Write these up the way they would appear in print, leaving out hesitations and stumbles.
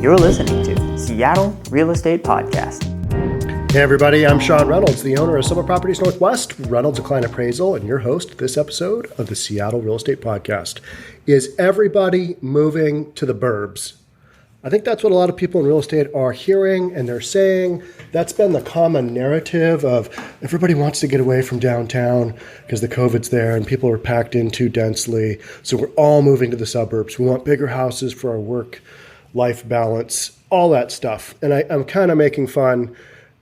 You're listening to Seattle Real Estate Podcast. Hey everybody, I'm Sean Reynolds, the owner of Suburb Properties Northwest, Reynolds & Kline Appraisal, and your host this episode of the Seattle Real Estate Podcast. Is everybody moving to the burbs? I think that's what a lot of people in real estate are hearing and they're saying. That's been the common narrative of everybody wants to get away from downtown because the COVID's there and people are packed in too densely. So we're all moving to the suburbs. We want bigger houses for our work-life balance, all that stuff. And I'm kind of making fun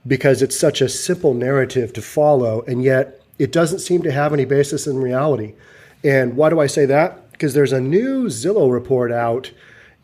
because it's such a simple narrative to follow, and yet it doesn't seem to have any basis in reality. And why do I say that? Because there's a new Zillow report out,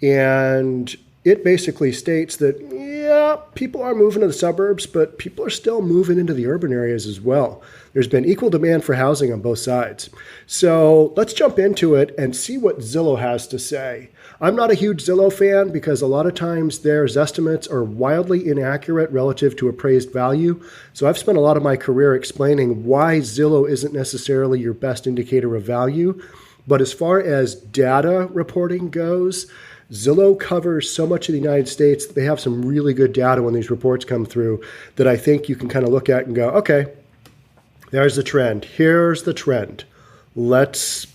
and it basically states that, yeah, people are moving to the suburbs, but people are still moving into the urban areas as well. There's been equal demand for housing on both sides. So let's jump into it and see what Zillow has to say. I'm not a huge Zillow fan because a lot of times their estimates are wildly inaccurate relative to appraised value. So I've spent a lot of my career explaining why Zillow isn't necessarily your best indicator of value. But as far as data reporting goes, Zillow covers so much of the United States. They have some really good data when these reports come through that I think you can kind of look at and go, okay, there's the trend. Here's the trend. Let's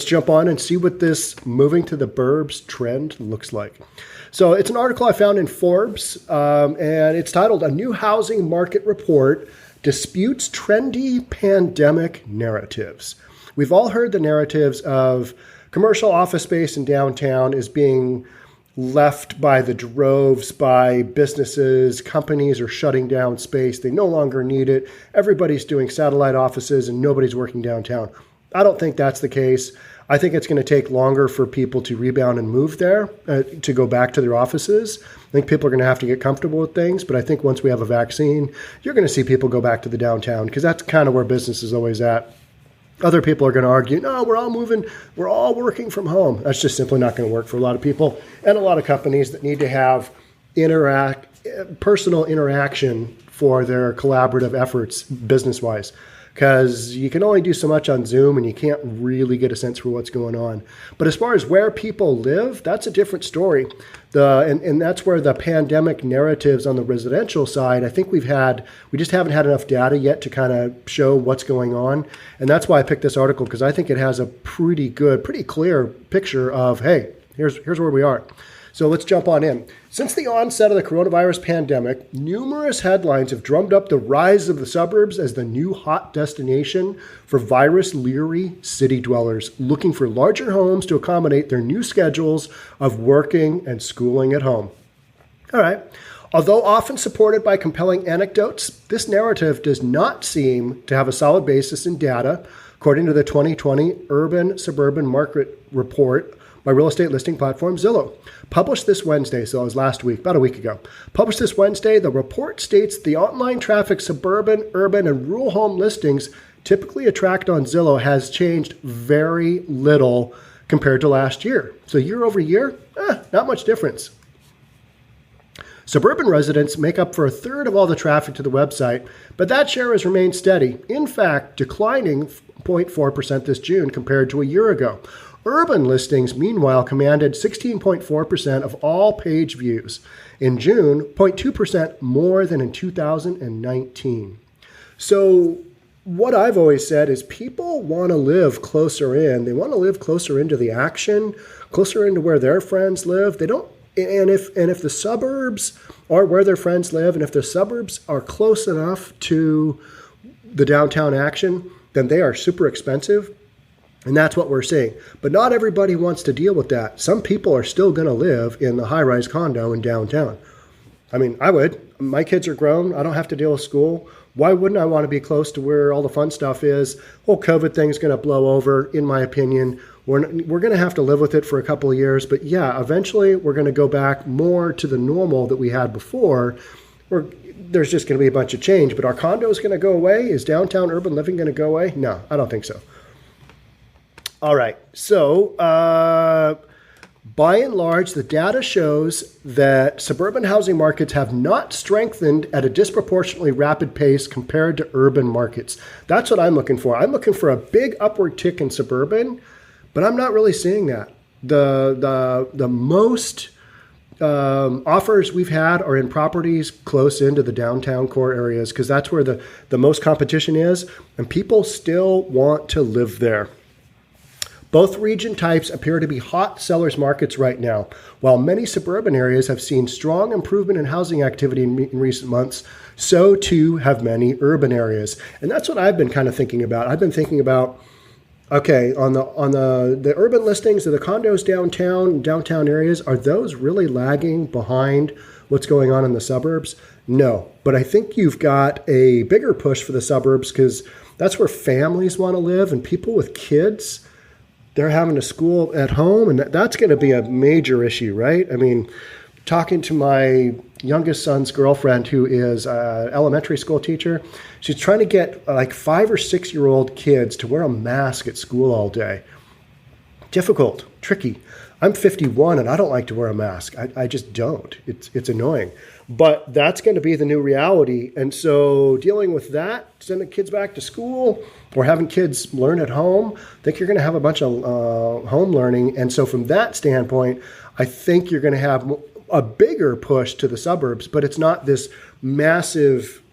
jump on and see what this moving to the burbs trend looks like. So it's an article I found in Forbes, and it's titled, "A New Housing Market Report Disputes Trendy Pandemic Narratives." We've all heard the narratives of commercial office space in downtown is being left by the droves by businesses. Companies are shutting down space. They no longer need it. Everybody's doing satellite offices and nobody's working downtown. I don't think that's the case. I think it's going to take longer for people to rebound and move there, to go back to their offices. I think people are going to have to get comfortable with things, but I think once we have a vaccine, you're going to see people go back to the downtown because that's kind of where business is always at. Other people are going to argue, no, we're all moving, we're all working from home. That's just simply not going to work for a lot of people and a lot of companies that need to have personal interaction for their collaborative efforts business-wise. Because you can only do so much on Zoom and you can't really get a sense for what's going on. But as far as where people live, that's a different story. And that's where the pandemic narratives on the residential side, I think we just haven't had enough data yet to kind of show what's going on. And that's why I picked this article, because I think it has a pretty clear picture of, hey, here's where we are. So let's jump on in. Since the onset of the coronavirus pandemic, numerous headlines have drummed up the rise of the suburbs as the new hot destination for virus-leery city dwellers looking for larger homes to accommodate their new schedules of working and schooling at home. All right. Although often supported by compelling anecdotes, this narrative does not seem to have a solid basis in data, according to the 2020 Urban Suburban Market Report by real estate listing platform Zillow. Published this Wednesday, so it was last week, about a week ago. Published this Wednesday, the report states the online traffic suburban, urban, and rural home listings typically attract on Zillow has changed very little compared to last year. So year over year, not much difference. Suburban residents make up for a third of all the traffic to the website, but that share has remained steady. In fact, declining 0.4% this June compared to a year ago. Urban listings, meanwhile, commanded 16.4% of all page views. In June, 0.2% more than in 2019. So what I've always said is people want to live closer in. They want to live closer into the action, closer into where their friends live. They don't. And if the suburbs are where their friends live, and if the suburbs are close enough to the downtown action, then they are super expensive. And that's what we're seeing. But not everybody wants to deal with that. Some people are still going to live in the high-rise condo in downtown. I mean, I would. My kids are grown. I don't have to deal with school. Why wouldn't I want to be close to where all the fun stuff is? Whole COVID thing's going to blow over, in my opinion. We're going to have to live with it for a couple of years. But yeah, eventually we're going to go back more to the normal that we had before. There's just going to be a bunch of change. But our condo is going to go away? Is downtown urban living going to go away? No, I don't think so. All right, so by and large, the data shows that suburban housing markets have not strengthened at a disproportionately rapid pace compared to urban markets. That's what I'm looking for. I'm looking for a big upward tick in suburban, but I'm not really seeing that. The most offers we've had are in properties close into the downtown core areas because that's where the most competition is, and people still want to live there. Both region types appear to be hot sellers markets right now. While many suburban areas have seen strong improvement in housing activity in recent months, so too have many urban areas. And that's what I've been kind of thinking about. I've been thinking about, okay, on the urban listings of the condos downtown areas, are those really lagging behind what's going on in the suburbs? No, but I think you've got a bigger push for the suburbs because that's where families want to live, and people with kids, they're having a school at home, and that's going to be a major issue, right? I mean, talking to my youngest son's girlfriend, who is an elementary school teacher, she's trying to get like 5 or 6 year old kids to wear a mask at school all day. Difficult, tricky. I'm 51 and I don't like to wear a mask. I just don't. It's annoying. But that's going to be the new reality. And so dealing with that, sending kids back to school or having kids learn at home, I think you're going to have a bunch of home learning. And so from that standpoint, I think you're going to have a bigger push to the suburbs, but it's not this massive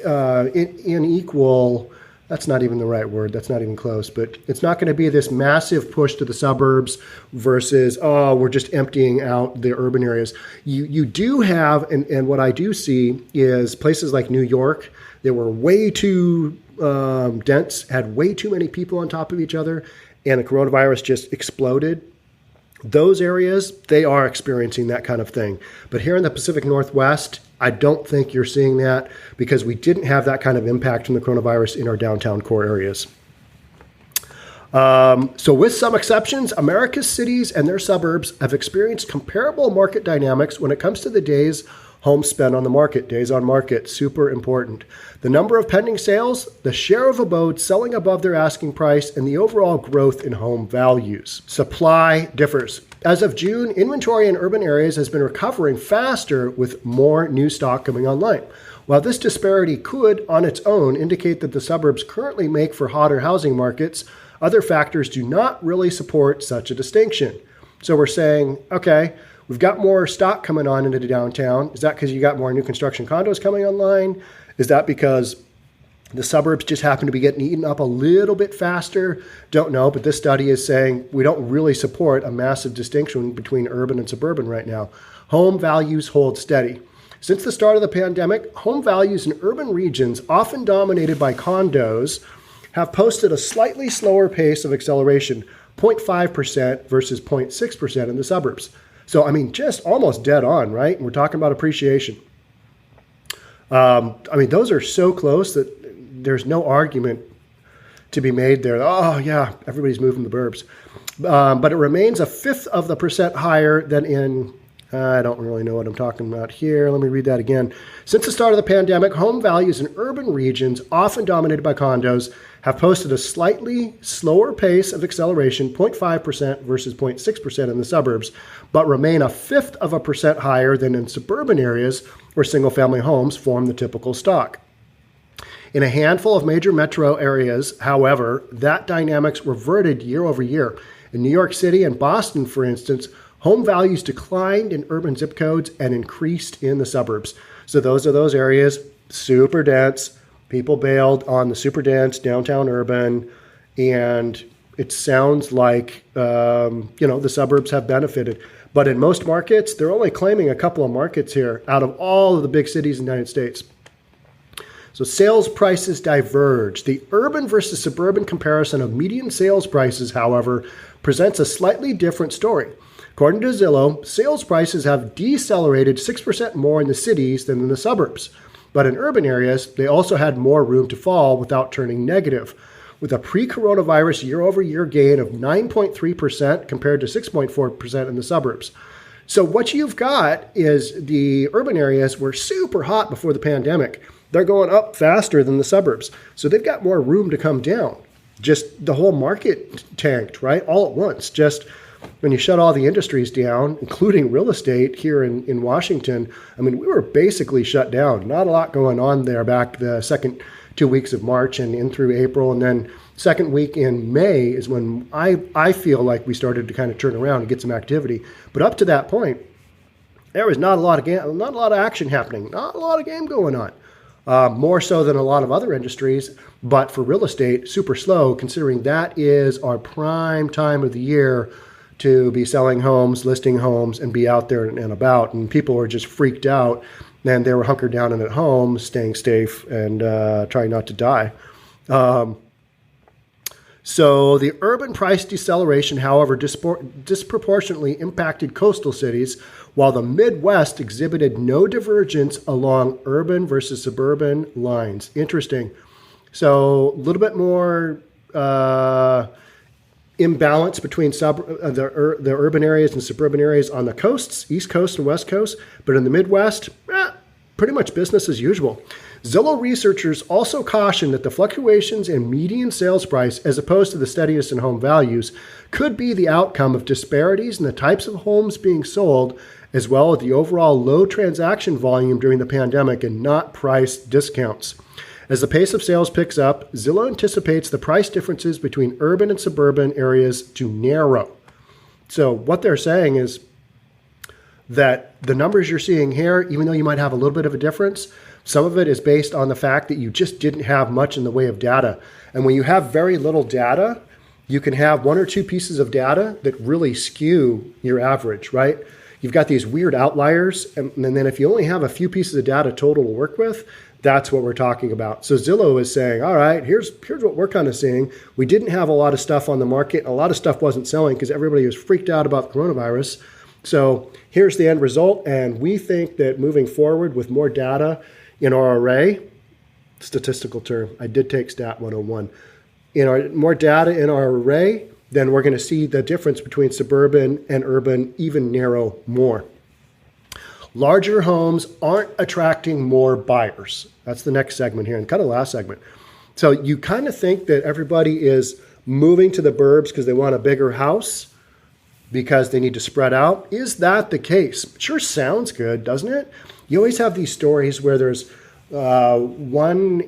unequal. That's not even the right word. That's not even close. But it's not going to be this massive push to the suburbs versus, oh, we're just emptying out the urban areas. You do have, and what I do see is places like New York, they were way too dense, had way too many people on top of each other, and the coronavirus just exploded. Those areas, they are experiencing that kind of thing. But here in the Pacific Northwest, I don't think you're seeing that because we didn't have that kind of impact from the coronavirus in our downtown core areas. So with some exceptions, America's cities and their suburbs have experienced comparable market dynamics when it comes to the days homes spent on the market. Days on market, super important. The number of pending sales, the share of abodes selling above their asking price, and the overall growth in home values. Supply differs. As of June, inventory in urban areas has been recovering faster with more new stock coming online. While this disparity could, on its own, indicate that the suburbs currently make for hotter housing markets, other factors do not really support such a distinction. So we're saying, okay, we've got more stock coming on into the downtown. Is that because you got more new construction condos coming online? Is that because the suburbs just happen to be getting eaten up a little bit faster? Don't know, but this study is saying we don't really support a massive distinction between urban and suburban right now. Home values hold steady. Since the start of the pandemic, home values in urban regions, often dominated by condos, have posted a slightly slower pace of acceleration, 0.5% versus 0.6% in the suburbs. So, I mean, just almost dead on, right? And we're talking about appreciation. I mean, those are so close that there's no argument to be made there. Oh, yeah, everybody's moving the burbs. But it remains 0.5% higher than in, I don't really know what I'm talking about here. Let me read that again. Since the start of the pandemic, home values in urban regions, often dominated by condos, have posted a slightly slower pace of acceleration, 0.5% versus 0.6% in the suburbs, but remain 0.5% higher than in suburban areas where single-family homes form the typical stock. In a handful of major metro areas, however, that dynamics reverted year over year. In New York City and Boston, for instance, home values declined in urban zip codes and increased in the suburbs. So those are those areas, super dense. People bailed on the super dense downtown urban, and it sounds like the suburbs have benefited. But in most markets, they're only claiming a couple of markets here out of all of the big cities in the United States. So sales prices diverge. The urban versus suburban comparison of median sales prices, however, presents a slightly different story. According to Zillow, sales prices have decelerated 6% more in the cities than in the suburbs. But in urban areas, they also had more room to fall without turning negative, with a pre-coronavirus year-over-year gain of 9.3% compared to 6.4% in the suburbs. So what you've got is the urban areas were super hot before the pandemic. They're going up faster than the suburbs. So they've got more room to come down. Just the whole market tanked, right? All at once. Just when you shut all the industries down, including real estate here in Washington, I mean, we were basically shut down. Not a lot going on there back the second 2 weeks of March and in through April. And then second week in May is when I feel like we started to kind of turn around and get some activity. But up to that point, there was not a lot of action happening, not a lot of game going on. More so than a lot of other industries, but for real estate, super slow, considering that is our prime time of the year to be selling homes, listing homes, and be out there and about. And people were just freaked out, and they were hunkered down and at home, staying safe and trying not to die. So the urban price deceleration, however, disproportionately impacted coastal cities, while the Midwest exhibited no divergence along urban versus suburban lines. Interesting. So a little bit more imbalance between the urban areas and suburban areas on the coasts, East Coast and West Coast, but in the Midwest, pretty much business as usual. Zillow researchers also caution that the fluctuations in median sales price, as opposed to the steadiness in home values, could be the outcome of disparities in the types of homes being sold, as well as the overall low transaction volume during the pandemic and not price discounts. As the pace of sales picks up, Zillow anticipates the price differences between urban and suburban areas to narrow. So what they're saying is that the numbers you're seeing here, even though you might have a little bit of a difference, some of it is based on the fact that you just didn't have much in the way of data. And when you have very little data, you can have one or two pieces of data that really skew your average, right? You've got these weird outliers. And then if you only have a few pieces of data total to work with, that's what we're talking about. So Zillow is saying, all right, here's what we're kind of seeing. We didn't have a lot of stuff on the market. A lot of stuff wasn't selling because everybody was freaked out about the coronavirus. So here's the end result. And we think that moving forward with more data in our array, statistical term, I did take Stat 101, more data in our array, then we're going to see the difference between suburban and urban even narrow more. Larger homes aren't attracting more buyers. That's the next segment here, and kind of the last segment. So you kind of think that everybody is moving to the burbs because they want a bigger house, because they need to spread out. Is that the case? Sure sounds good, doesn't it? You always have these stories where there's one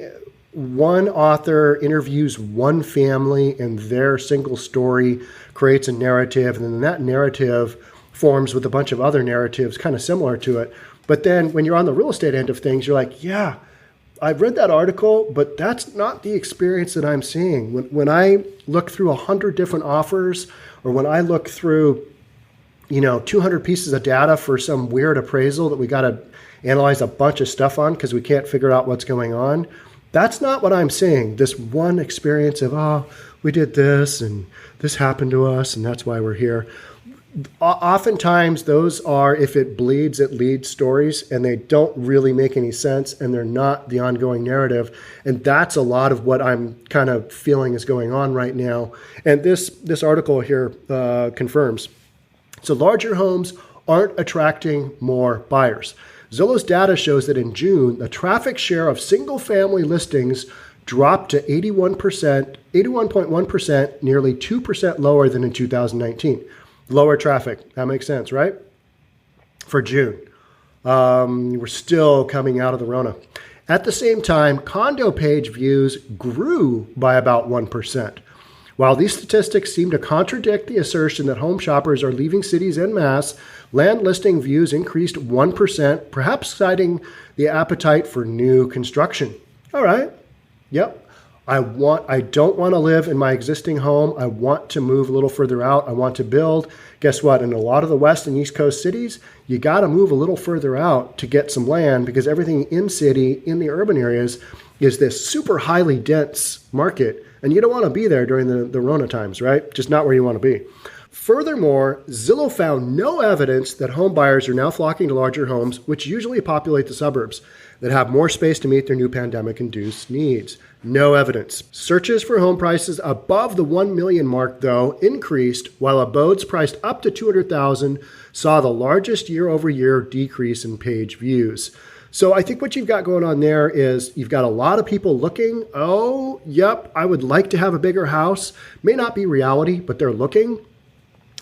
author interviews one family and their single story creates a narrative, and then that narrative forms with a bunch of other narratives kind of similar to it. But then when you're on the real estate end of things, you're like, yeah, I've read that article, but that's not the experience that I'm seeing. When I look through 100 different offers, or when I look through 200 pieces of data for some weird appraisal that we got to analyze a bunch of stuff on because we can't figure out what's going on, that's not what I'm seeing. This one experience of, we did this and this happened to us and that's why we're here. Oftentimes those are, if it bleeds, it leads stories, and they don't really make any sense, and they're not the ongoing narrative. And that's a lot of what I'm kind of feeling is going on right now. And this article here confirms. So larger homes aren't attracting more buyers. Zillow's data shows that in June, the traffic share of single-family listings dropped to 81.1%, nearly 2% lower than in 2019. Lower traffic. That makes sense, right? For June. We're still coming out of the Rona. At the same time, condo page views grew by about 1%. While these statistics seem to contradict the assertion that home shoppers are leaving cities en masse, land listing views increased 1%, perhaps citing the appetite for new construction. All right. Yep. I don't want to live in my existing home. I want to move a little further out. I want to build. Guess what? In a lot of the West and East Coast cities, you got to move a little further out to get some land, because everything in the urban areas is this super highly dense market. And you don't want to be there during the Rona times, right? Just not where you want to be. Furthermore, Zillow found no evidence that home buyers are now flocking to larger homes, which usually populate the suburbs, that have more space to meet their new pandemic-induced needs. No evidence. Searches for home prices above the 1 million mark, though, increased, while abodes priced up to 200,000 saw the largest year-over-year decrease in page views. So I think what you've got going on there is you've got a lot of people looking, oh, yep, I would like to have a bigger house. May not be reality, but they're looking.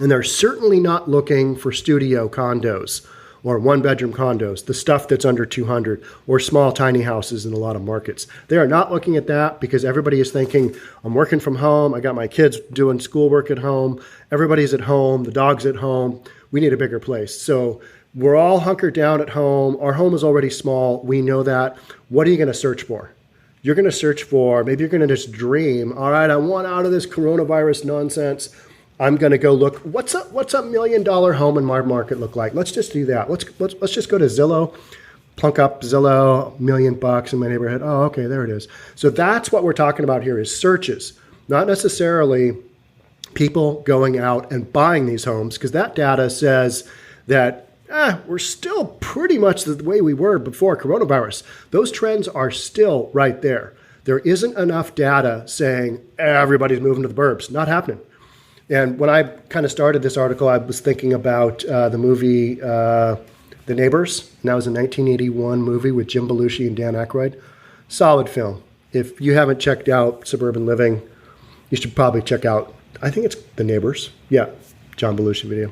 And they're certainly not looking for studio condos or one-bedroom condos, the stuff that's under 200, or small, tiny houses in a lot of markets. They are not looking at that because everybody is thinking, I'm working from home, I got my kids doing schoolwork at home, everybody's at home, the dog's at home, we need a bigger place. So We're all hunkered down at home. Our home is already small. We know that. What are you going to search for? You're going to search for, maybe you're going to just dream, all right, I want out of this coronavirus nonsense. I'm going to go look, what's a $1 million home in my market look like? Let's just do that. Let's just go to Zillow, plunk up Zillow, $1 million in my neighborhood. Oh, okay, there it is. So that's what we're talking about here is searches, not necessarily people going out and buying these homes, because that data says that we're still pretty much the way we were before coronavirus. Those trends are still right there. There isn't enough data saying everybody's moving to the burbs. Not happening. And when I kind of started this article, I was thinking about the movie The Neighbors. And that was a 1981 movie with Jim Belushi and Dan Aykroyd. Solid film. If you haven't checked out Suburban Living, you should probably check out, I think it's The Neighbors. Yeah, John Belushi video.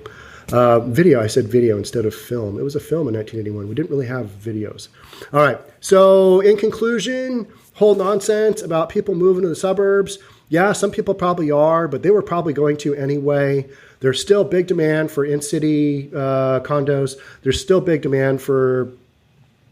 I said video instead of film. It was a film in 1981. We didn't really have videos. All right. So in conclusion, whole nonsense about people moving to the suburbs. Yeah, some people probably are, but they were probably going to anyway. There's still big demand for in-city condos. There's still big demand for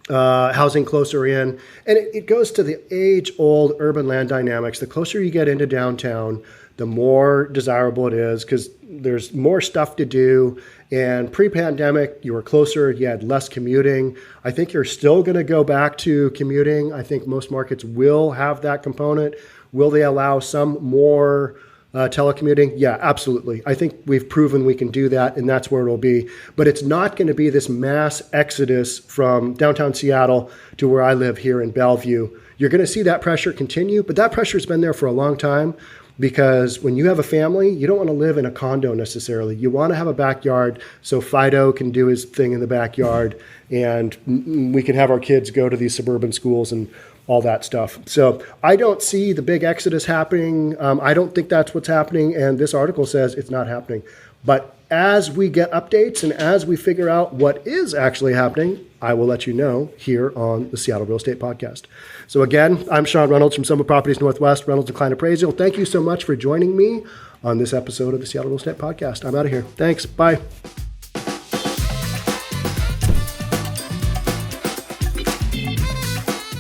housing closer in. And it goes to the age-old urban land dynamics. The closer you get into downtown, the more desirable it is because there's more stuff to do. And pre-pandemic, you were closer, you had less commuting. I think you're still going to go back to commuting. I think most markets will have that component. Will they allow some more telecommuting? Yeah, absolutely. I think we've proven we can do that, and that's where it'll be. But it's not going to be this mass exodus from downtown Seattle to where I live here in Bellevue. You're going to see that pressure continue, but that pressure's been there for a long time. Because when you have a family, you don't want to live in a condo necessarily. You want to have a backyard so Fido can do his thing in the backyard and we can have our kids go to these suburban schools and all that stuff. So I don't see the big exodus happening. I don't think that's what's happening. And this article says it's not happening. But as we get updates and as we figure out what is actually happening, I will let you know here on the Seattle Real Estate Podcast. So again, I'm Sean Reynolds from Summit Properties Northwest, Reynolds & Kline Appraisal. Thank you so much for joining me on this episode of the Seattle Real Estate Podcast. I'm out of here. Thanks. Bye.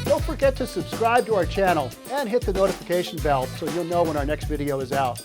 Don't forget to subscribe to our channel and hit the notification bell so you'll know when our next video is out.